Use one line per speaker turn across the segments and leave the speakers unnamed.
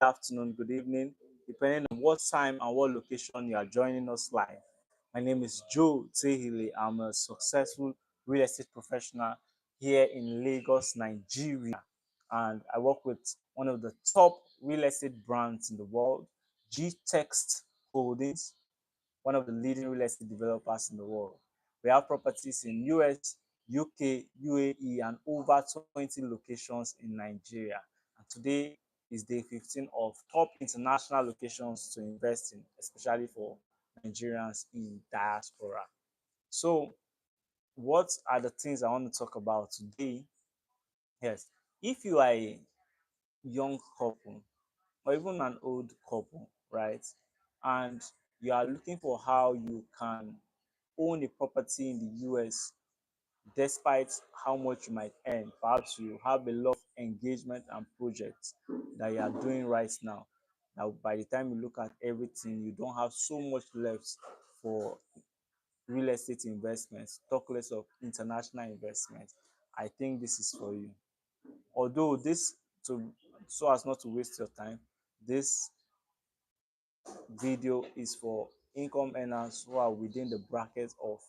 afternoon, good evening, depending on what time and what location you are joining us live. My name is Joe Tehile. I'm a successful real estate professional here in Lagos, Nigeria, and I work with one of the top real estate brands in the world, G Text Holdings, one of the leading real estate developers in the world. We have properties in US, UK, UAE, and over 20 locations in Nigeria. And today is day 15 of top international locations to invest in, especially for Nigerians in diaspora. So, what are the things I want to talk about today? Yes, if you are a young couple or even an old couple, right, and you are looking for how you can own a property in the US despite how much you might earn. Perhaps you have a lot of engagement and projects that you are doing right now. Now, by the time you look at everything, you don't have so much left for real estate investments, talk less of international investments. I think this is for you. Although this, to so as not to waste your time, this video is for income earners who are within the bracket of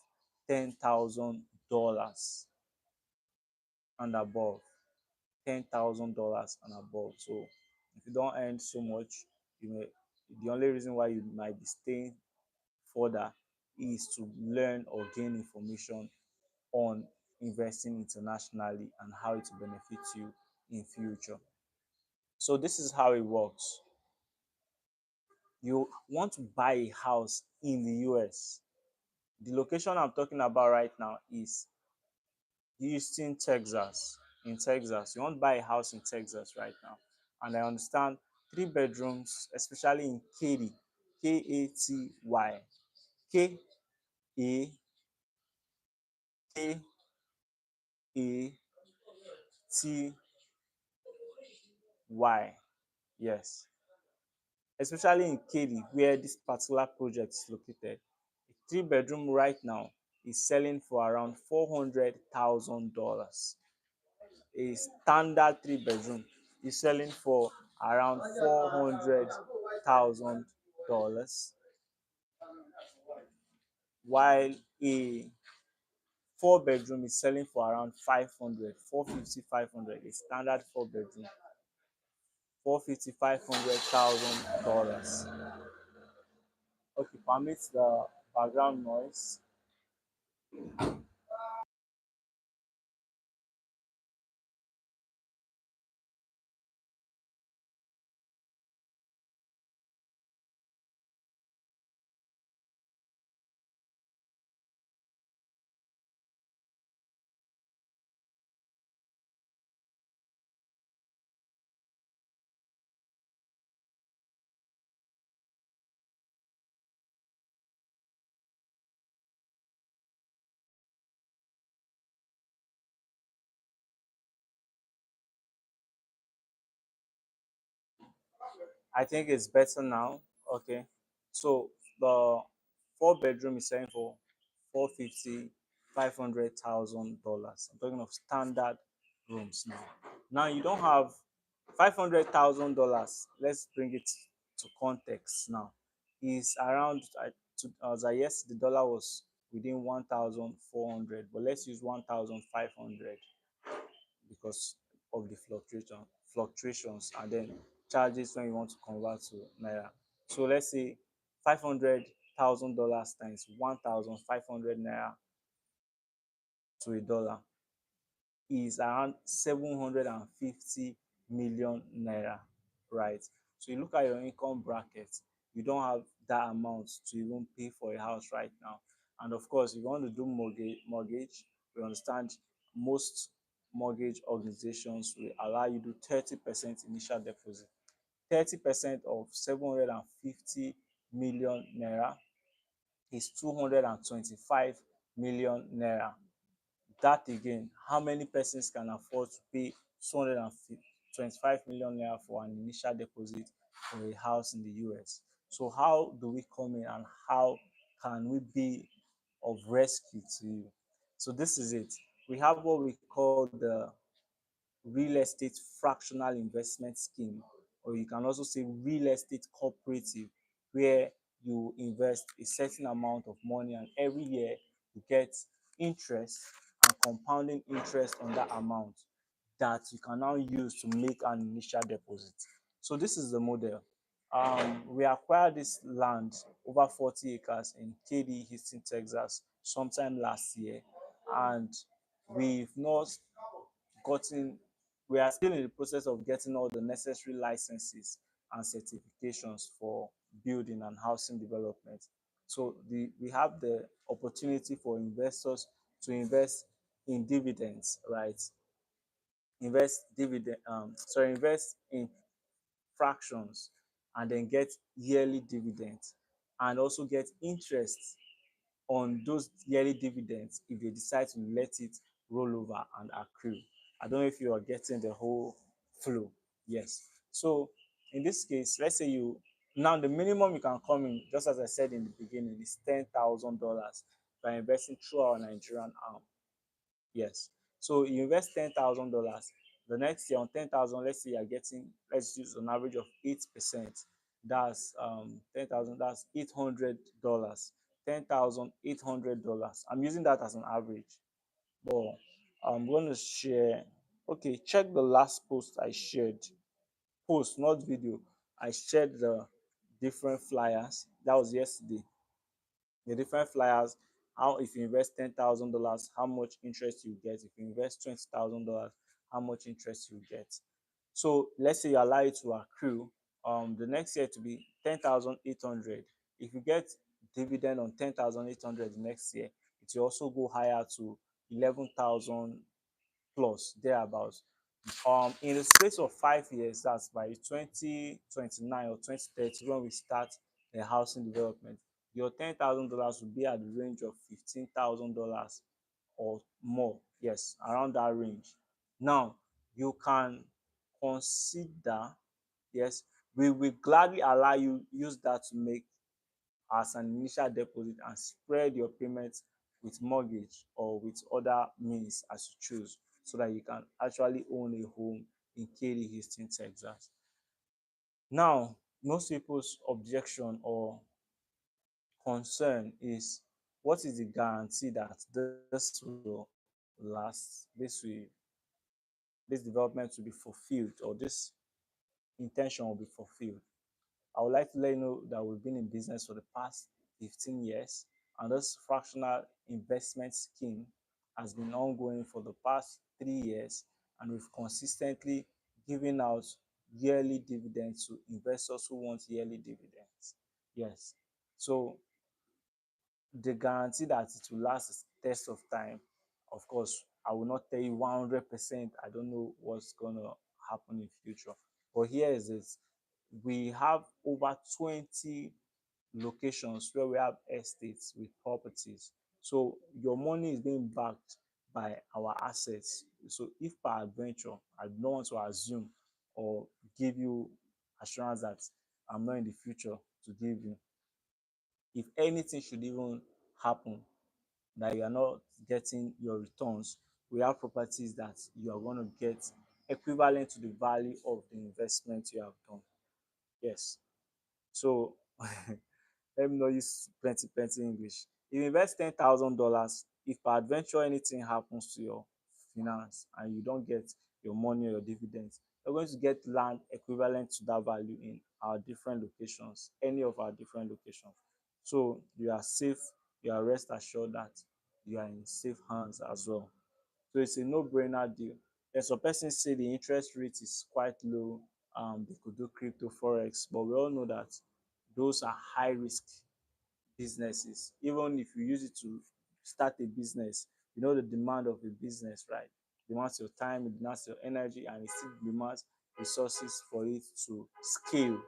$10,000 and above. $10,000 and above. So if you don't earn so much, you may the only reason why you might be staying further is to learn or gain information on investing internationally and how it will benefit you in future. So this is how it works. You want to buy a house in the US. The location I'm talking about right now is Houston, Texas. In Texas, you want to buy a house in Texas right now, and I understand 3 bedrooms, especially in Katy, Katy, K A K A T Y. Yes, especially in Katy, where this particular project is located. A 3 bedroom right now is selling for around $400,000. A standard 3 bedroom is selling for around $400,000, while a 4 bedroom is selling for around 500, 450, 500. A standard 4 bedroom, 450, $500,000. Okay, permit the background noise. I think it's better now. Okay. So the 4 bedroom is selling for 450, $500,000. I'm talking of standard rooms now. Now you don't have $500,000. Let's bring it to context now. Is around as I yes, the dollar was within 1,400, but let's use 1,500 because of the fluctuations and then charges when you want to convert to naira. So let's say $500,000 times 1,500 naira to a dollar is around 750 million naira, right? So you look at your income bracket, you don't have that amount to even pay for a house right now. And of course, if you want to do mortgage, we understand most mortgage organizations will allow you to do 30% initial deposit. 30% of 750 million naira is 225 million naira. That again, how many persons can afford to pay 225 million naira for an initial deposit for a house in the US? So how do we come in and how can we be of rescue to you? So this is it. We have what we call the real estate fractional investment scheme, or you can also say real estate cooperative, where you invest a certain amount of money and every year you get interest and compounding interest on that amount that you can now use to make an initial deposit. So this is the model. We acquired this land, over 40 acres in KD, Houston, Texas, sometime last year, and we've not gotten, we are still in the process of getting all the necessary licenses and certifications for building and housing development. So we have the opportunity for investors to invest in dividends, right? Invest in fractions and then get yearly dividends and also get interest on those yearly dividends if they decide to let it roll over and accrue. I don't know if you are getting the whole flow. Yes. So in this case, let's say you, now the minimum you can come in, just as I said in the beginning, is $10,000 by investing through our Nigerian arm. Yes. So you invest $10,000. The next year on 10,000, let's say you're getting, let's use an average of 8%. That's 10,000, that's $800. $10,800. I'm using that as an average. But I'm going to share. Okay, check the last post I shared. Post, not video. I shared the different flyers. That was yesterday. The different flyers, how if you invest $10,000, how much interest you get. If you invest $20,000, how much interest you get. So let's say you allow it to accrue, the next year to be 10,800. If you get dividend on 10,800 next year, it will also go higher to 11,000 plus thereabouts. In the space of 5 years, that's by 2029 or 2030, when we start the housing development, your $10,000 will be at the range of $15,000 or more. Yes, around that range. Now, you can consider, yes, we will gladly allow you use that to make as an initial deposit and spread your payments with mortgage or with other means as you choose, so that you can actually own a home in Katy, Houston, Texas. Now, most people's objection or concern is, what is the guarantee that this will last, this development will be fulfilled, or this intention will be fulfilled? I would like to let you know that we've been in business for the past 15 years, and this fractional investment scheme has been ongoing for the past 3 years, and we've consistently given out yearly dividends to investors who want yearly dividends. Yes. So the guarantee that it will last is test of time. Of course, I will not tell you 100%. I don't know what's gonna happen in future. But here is it. We have over 20 locations where we have estates with properties. So your money is being backed by our assets. So if per adventure, I don't want to assume or give you assurance that I'm not in the future to give you. If anything should even happen, that you are not getting your returns, we have properties that you are going to get equivalent to the value of the investment you have done. Yes. So let me not use plenty English. If you invest $10,000, if per adventure anything happens to your finance and you don't get your money or your dividends, you're going to get land equivalent to that value in our different locations, any of our different locations. So you are safe, you are rest assured that you are in safe hands as well. So it's a no-brainer deal. Then some persons say the interest rate is quite low. They could do crypto forex, but we all know that those are high risk businesses. Even if you use it to start a business, you know the demand of a business, right? It demands your time, it demands your energy, and it still demands resources for it to scale.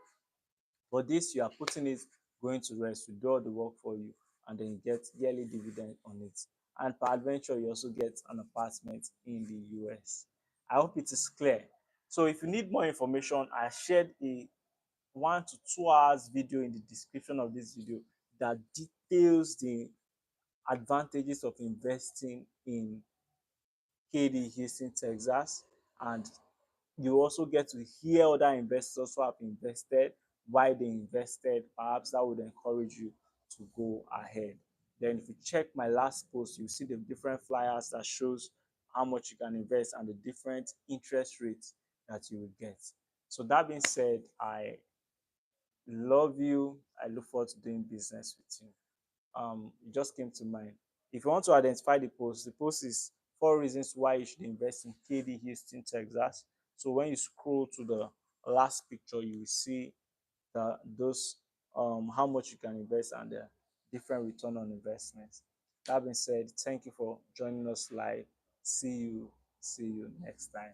But this, you are putting it going to rest, to do all the work for you, and then you get yearly dividend on it. And per adventure, you also get an apartment in the US. I hope it is clear. So if you need more information, I shared a 1 to 2 hours video in the description of this video that details the advantages of investing in KD, Houston, Texas, and You also get to hear other investors who have invested, why they invested. Perhaps that would encourage you to go ahead. Then if you check my last post, you see the different flyers that shows how much you can invest and the different interest rates that you will get. So that being said, I love you. I look forward to doing business with you. It just came to mind. If you want to identify the post is 4 reasons why you should invest in KD Houston, Texas. So when you scroll to the last picture, you will see those how much you can invest and the different return on investments. That being said, thank you for joining us live. See you next time.